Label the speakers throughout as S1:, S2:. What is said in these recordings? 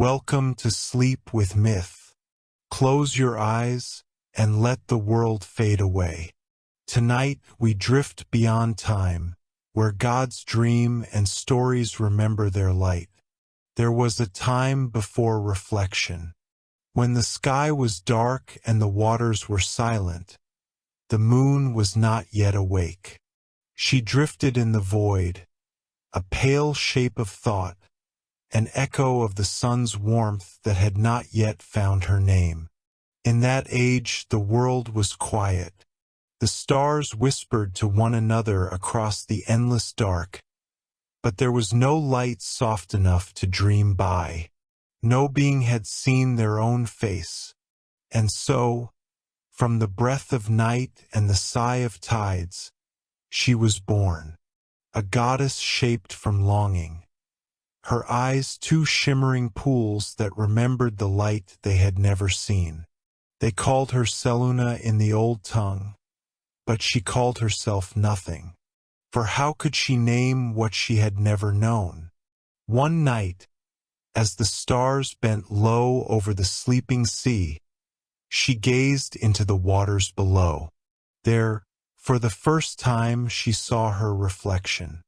S1: Welcome to Sleep with Myth. Close your eyes and let the world fade away. Tonight we drift beyond time, where gods dream and stories remember their light. There was a time before reflection, when the sky was dark and the waters were silent. The moon was not yet awake. She drifted in the void, a pale shape of thought, an echo of the sun's warmth that had not yet found her name. In that age the world was quiet. The stars whispered to one another across the endless dark, but there was no light soft enough to dream by. No being had seen their own face, and so, from the breath of night and the sigh of tides, she was born, a goddess shaped from longing. Her eyes two shimmering pools that remembered the light they had never seen. They called her Seluna in the old tongue, but she called herself nothing. For how could she name what she had never known? One night, as the stars bent low over the sleeping sea, she gazed into the waters below. There, for the first time, she saw her reflection.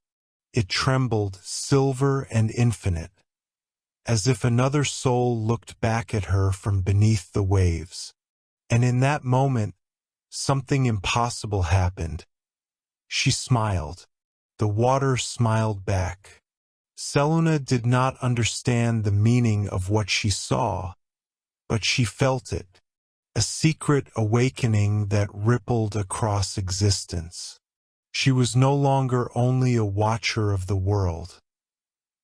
S1: It trembled, silver and infinite, as if another soul looked back at her from beneath the waves. And in that moment, something impossible happened. She smiled. The water smiled back. Seluna did not understand the meaning of what she saw, but she felt it, a secret awakening that rippled across existence. She was no longer only a watcher of the world.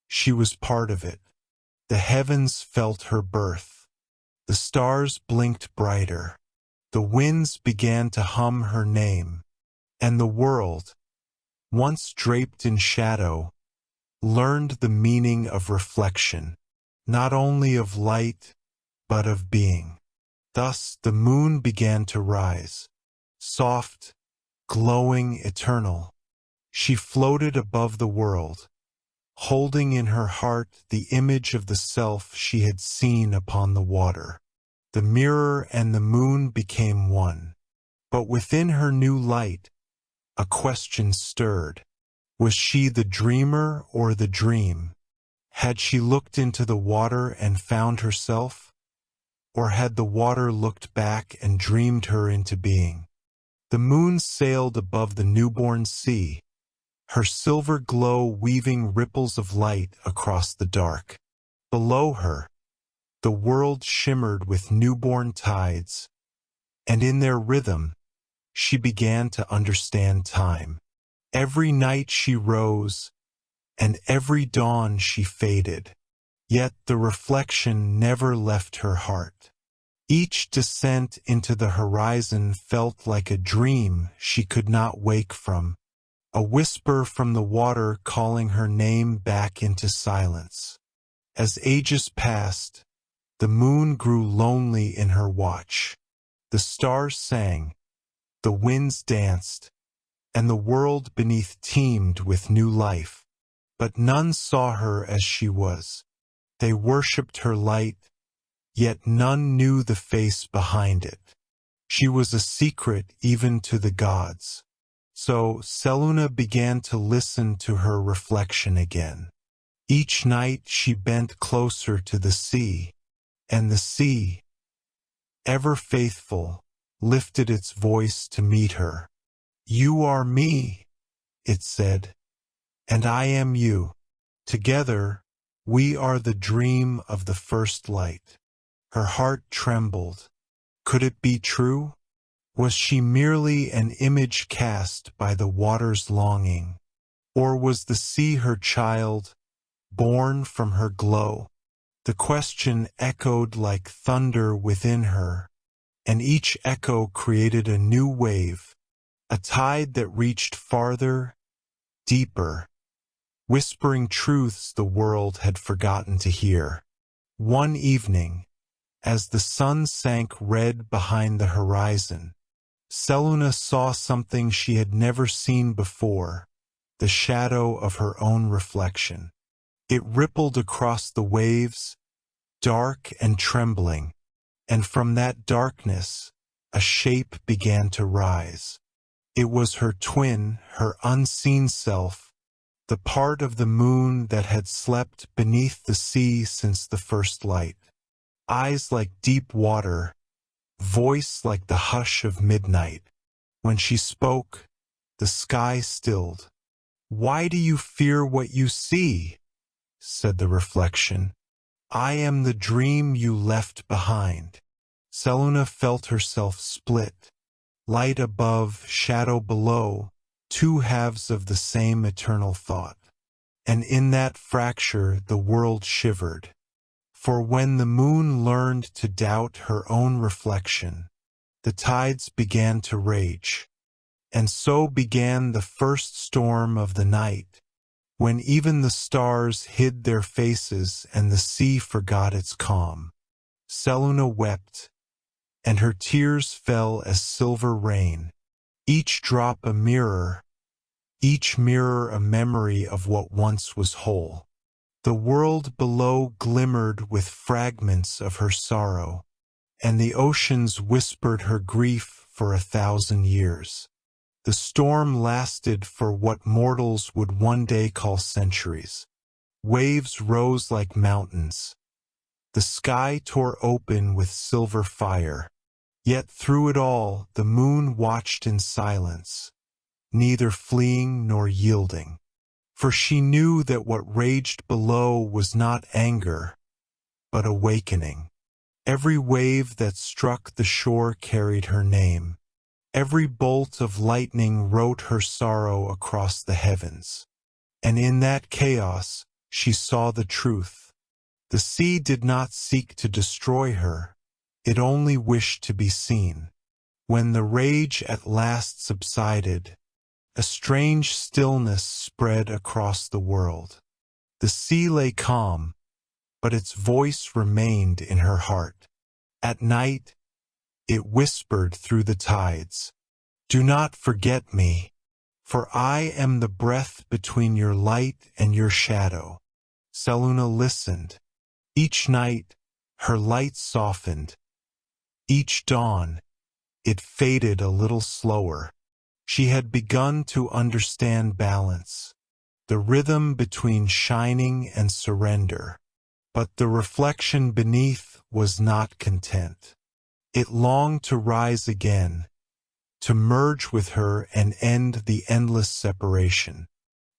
S1: She was part of it. The heavens felt her birth. The stars blinked brighter. The winds began to hum her name. And the world, once draped in shadow, learned the meaning of reflection, not only of light, but of being. Thus the moon began to rise, soft, glowing, eternal. She floated above the world, holding in her heart the image of the self she had seen upon the water. The mirror and the moon became one. But within her new light, a question stirred. Was she the dreamer or the dream? Had she looked into the water and found herself? Or had the water looked back and dreamed her into being? The moon sailed above the newborn sea, her silver glow weaving ripples of light across the dark. Below her, the world shimmered with newborn tides, and in their rhythm, she began to understand time. Every night she rose, and every dawn she faded, yet the reflection never left her heart. Each descent into the horizon felt like a dream she could not wake from, a whisper from the water calling her name back into silence. As ages passed, the moon grew lonely in her watch. The stars sang, the winds danced, and the world beneath teemed with new life. But none saw her as she was. They worshipped her light, yet none knew the face behind it. She was a secret even to the gods. So Seluna began to listen to her reflection again. Each night she bent closer to the sea, and the sea, ever faithful, lifted its voice to meet her. "You are me," it said, "and I am you. Together, we are the dream of the first light." Her heart trembled. Could it be true? Was she merely an image cast by the water's longing? Or was the sea her child, born from her glow? The question echoed like thunder within her, and each echo created a new wave, a tide that reached farther, deeper, whispering truths the world had forgotten to hear. One evening, as the sun sank red behind the horizon, Seluna saw something she had never seen before, the shadow of her own reflection. It rippled across the waves, dark and trembling, and from that darkness, a shape began to rise. It was her twin, her unseen self, the part of the moon that had slept beneath the sea since the first light. Eyes like deep water, voice like the hush of midnight. When she spoke, the sky stilled. "Why do you fear what you see?" said the reflection. "I am the dream you left behind." Seluna felt herself split. Light above, shadow below, two halves of the same eternal thought. And in that fracture the world shivered. For when the moon learned to doubt her own reflection, the tides began to rage. And so began the first storm of the night, when even the stars hid their faces and the sea forgot its calm. Seluna wept, and her tears fell as silver rain, each drop a mirror, each mirror a memory of what once was whole. The world below glimmered with fragments of her sorrow, and the oceans whispered her grief for 1,000 years. The storm lasted for what mortals would one day call centuries. Waves rose like mountains. The sky tore open with silver fire. Yet through it all, the moon watched in silence, neither fleeing nor yielding. For she knew that what raged below was not anger, but awakening. Every wave that struck the shore carried her name. Every bolt of lightning wrote her sorrow across the heavens. And in that chaos, she saw the truth. The sea did not seek to destroy her. It only wished to be seen. When the rage at last subsided, a strange stillness spread across the world. The sea lay calm, but its voice remained in her heart. At night, it whispered through the tides, "Do not forget me, for I am the breath between your light and your shadow." Seluna listened. Each night, her light softened. Each dawn, it faded a little slower. She had begun to understand balance, the rhythm between shining and surrender. But the reflection beneath was not content. It longed to rise again, to merge with her and end the endless separation.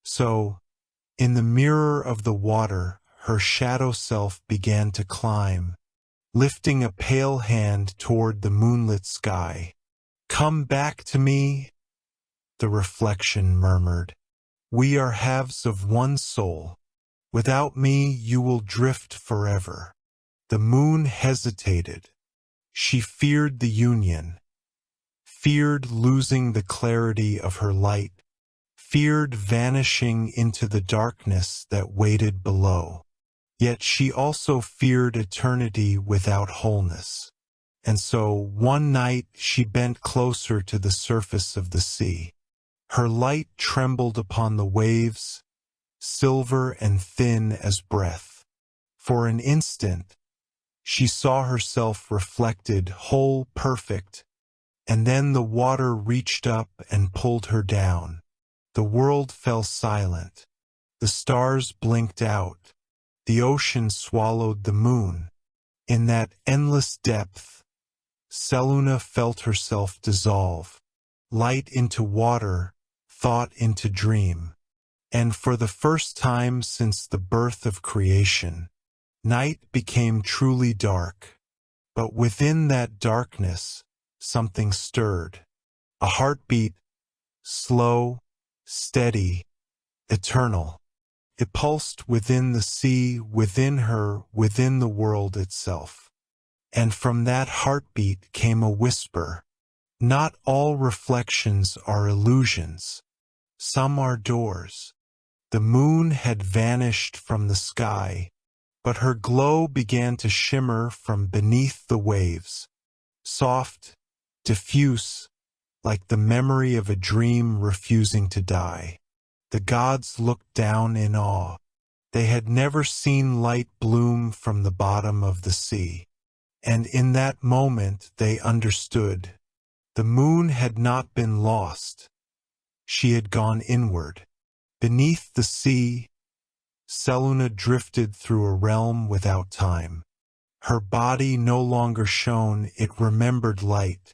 S1: So, in the mirror of the water, her shadow self began to climb, lifting a pale hand toward the moonlit sky. "Come back to me," the reflection murmured. "We are halves of one soul. Without me you will drift forever." The moon hesitated. She feared the union, feared losing the clarity of her light, feared vanishing into the darkness that waited below. Yet she also feared eternity without wholeness. And so, one night, she bent closer to the surface of the sea. Her light trembled upon the waves, silver and thin as breath. For an instant, she saw herself reflected, whole, perfect, and then the water reached up and pulled her down. The world fell silent. The stars blinked out. The ocean swallowed the moon. In that endless depth, Seluna felt herself dissolve, light into water, thought into dream. And for the first time since the birth of creation, night became truly dark. But within that darkness, something stirred. A heartbeat, slow, steady, eternal. It pulsed within the sea, within her, within the world itself. And from that heartbeat came a whisper. Not all reflections are illusions. Some are doors. The moon had vanished from the sky, but her glow began to shimmer from beneath the waves, soft, diffuse, like the memory of a dream refusing to die. The gods looked down in awe. They had never seen light bloom from the bottom of the sea. And in that moment they understood. The moon had not been lost. She had gone inward. Beneath the sea, Seluna drifted through a realm without time. Her body no longer shone, it remembered light.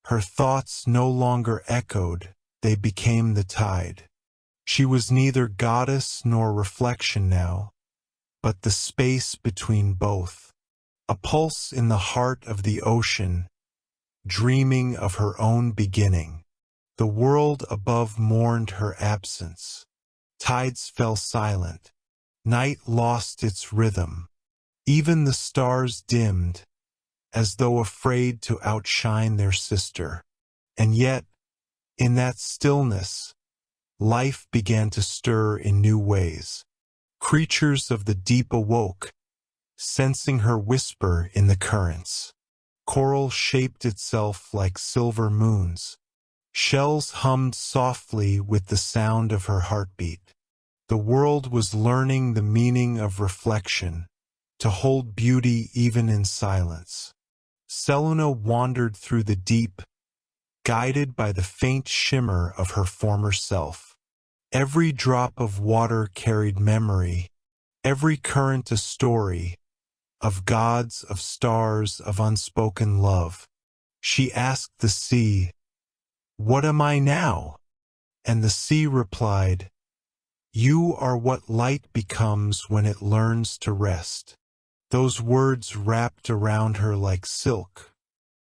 S1: Her thoughts no longer echoed, they became the tide. She was neither goddess nor reflection now, but the space between both. A pulse in the heart of the ocean, dreaming of her own beginning. The world above mourned her absence. Tides fell silent. Night lost its rhythm. Even the stars dimmed, as though afraid to outshine their sister. And yet, in that stillness, life began to stir in new ways. Creatures of the deep awoke, sensing her whisper in the currents. Coral shaped itself like silver moons. Shells hummed softly with the sound of her heartbeat. The world was learning the meaning of reflection, to hold beauty even in silence. Seluna wandered through the deep, guided by the faint shimmer of her former self. Every drop of water carried memory, every current a story, of gods, of stars, of unspoken love. She asked the sea, "What am I now?" And the sea replied, "You are what light becomes when it learns to rest." Those words wrapped around her like silk.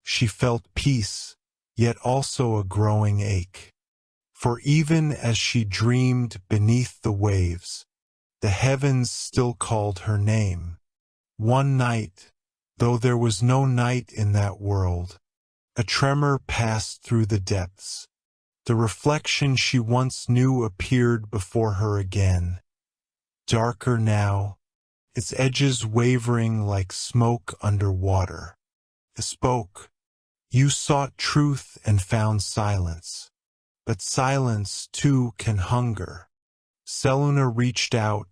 S1: She felt peace, yet also a growing ache. For even as she dreamed beneath the waves, the heavens still called her name. One night, though there was no night in that world, a tremor passed through the depths. The reflection she once knew appeared before her again, darker now, its edges wavering like smoke under water. It spoke, "You sought truth and found silence, but silence too can hunger." Seluna reached out,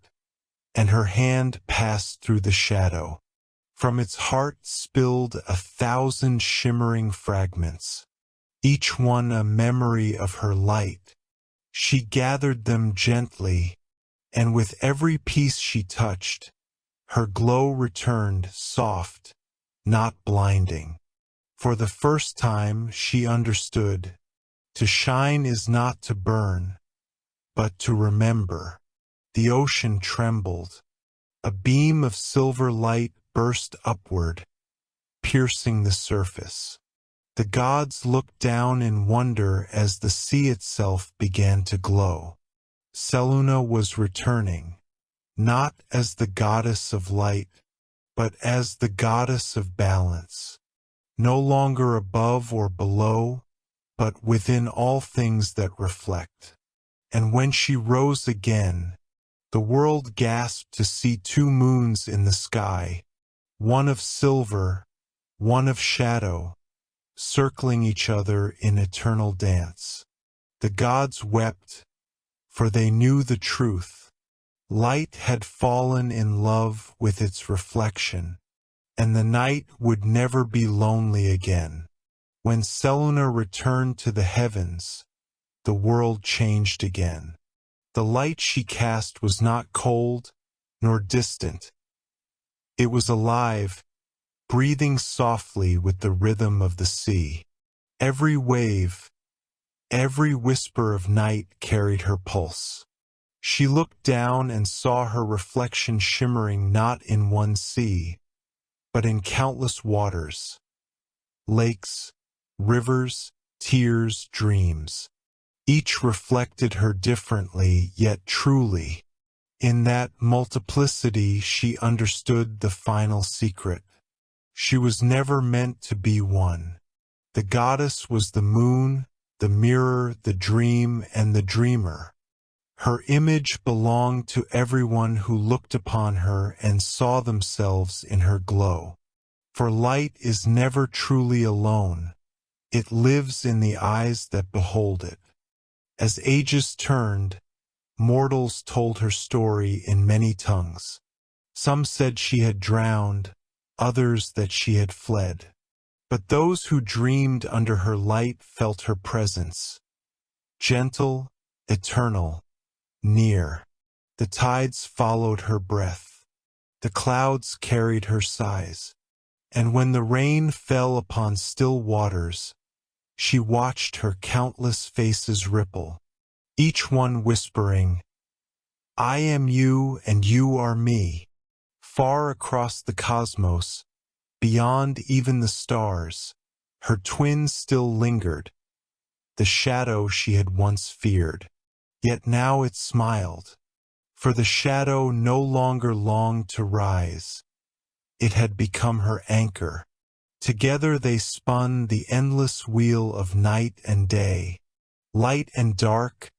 S1: and her hand passed through the shadow. From its heart spilled 1,000 shimmering fragments, each one a memory of her light. She gathered them gently, and with every piece she touched, her glow returned soft, not blinding. For the first time she understood, to shine is not to burn, but to remember. The ocean trembled. A beam of silver light burst upward, piercing the surface. The gods looked down in wonder as the sea itself began to glow. Seluna was returning, not as the goddess of light, but as the goddess of balance. No longer above or below, but within all things that reflect. And when she rose again, the world gasped to see 2 moons in the sky, one of silver, one of shadow, circling each other in eternal dance. The gods wept, for they knew the truth. Light had fallen in love with its reflection, and the night would never be lonely again. When Seluna returned to the heavens, the world changed again. The light she cast was not cold nor distant. It was alive, breathing softly with the rhythm of the sea. Every wave, every whisper of night carried her pulse. She looked down and saw her reflection shimmering not in one sea, but in countless waters, lakes, rivers, tears, dreams. Each reflected her differently, yet truly. In that multiplicity she understood the final secret. She was never meant to be one. The goddess was the moon, the mirror, the dream, and the dreamer. Her image belonged to everyone who looked upon her and saw themselves in her glow. For light is never truly alone. It lives in the eyes that behold it. As ages turned, Mortals told her story in many tongues. Some said she had drowned, others that she had fled. But those who dreamed under her light felt her presence, gentle, eternal, near. The tides followed her breath, the clouds carried her sighs, and when the rain fell upon still waters, she watched her countless faces ripple, each one whispering, "I am you and you are me." Far across the cosmos, beyond even the stars, her twin still lingered, the shadow she had once feared. Yet now it smiled, for the shadow no longer longed to rise. It had become her anchor. Together they spun the endless wheel of night and day, light and dark,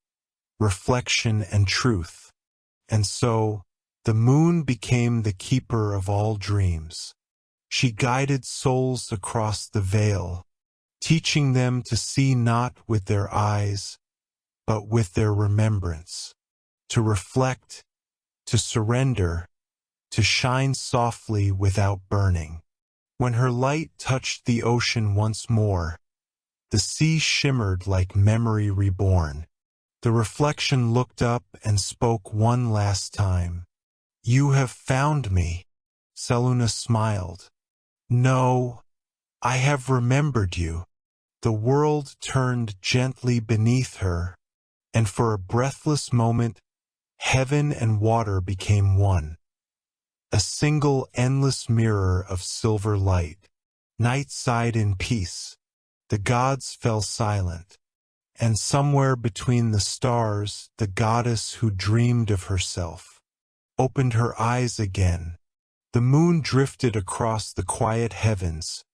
S1: reflection and truth. And so, the moon became the keeper of all dreams. She guided souls across the veil, teaching them to see not with their eyes, but with their remembrance, to reflect, to surrender, to shine softly without burning. When her light touched the ocean once more, the sea shimmered like memory reborn. The reflection looked up and spoke one last time. "You have found me." Seluna smiled. "No, I have remembered you." The world turned gently beneath her, and for a breathless moment, heaven and water became one. A single endless mirror of silver light. Night sighed in peace. The gods fell silent. And somewhere between the stars, the goddess who dreamed of herself opened her eyes again. The moon drifted across the quiet heavens,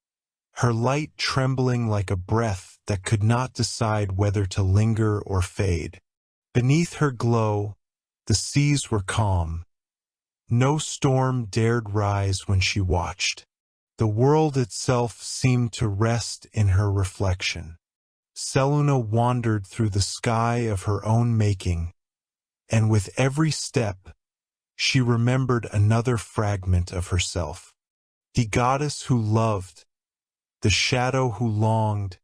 S1: her light trembling like a breath that could not decide whether to linger or fade. Beneath her glow, the seas were calm. No storm dared rise when she watched. The world itself seemed to rest in her reflection. Seluna wandered through the sky of her own making, and with every step, she remembered another fragment of herself. The goddess who loved, the shadow who longed,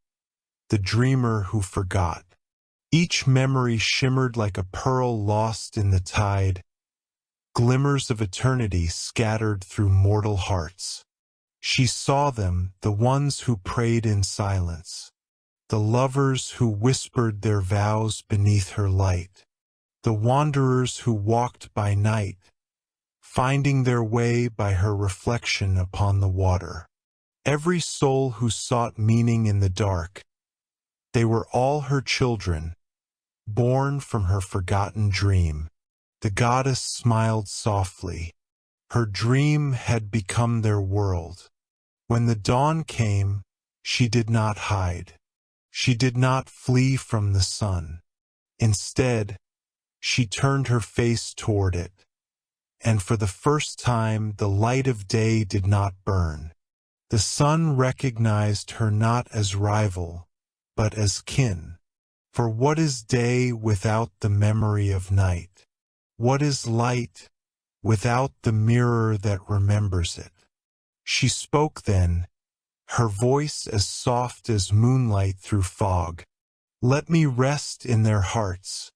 S1: the dreamer who forgot. Each memory shimmered like a pearl lost in the tide, glimmers of eternity scattered through mortal hearts. She saw them, the ones who prayed in silence, the lovers who whispered their vows beneath her light, the wanderers who walked by night, finding their way by her reflection upon the water. Every soul who sought meaning in the dark, they were all her children, born from her forgotten dream. The goddess smiled softly. Her dream had become their world. When the dawn came, she did not hide. She did not flee from the sun. Instead, she turned her face toward it, and for the first time the light of day did not burn. The sun recognized her not as rival, but as kin. For what is day without the memory of night? What is light without the mirror that remembers it? She spoke then, her voice as soft as moonlight through fog. "Let me rest in their hearts,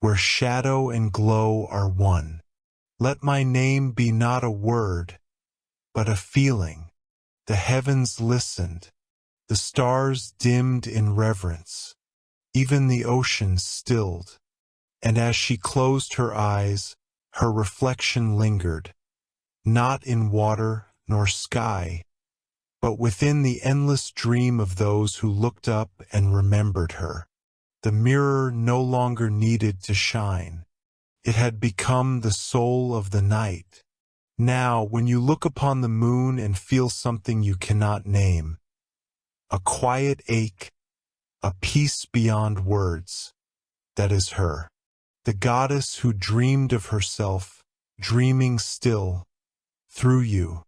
S1: where shadow and glow are one. Let my name be not a word, but a feeling." The heavens listened, the stars dimmed in reverence, even the oceans stilled. And as she closed her eyes, her reflection lingered, not in water nor sky, but within the endless dream of those who looked up and remembered her. The mirror no longer needed to shine. It had become the soul of the night. Now, when you look upon the moon and feel something you cannot name, a quiet ache, a peace beyond words, that is her. The goddess who dreamed of herself, dreaming still, through you.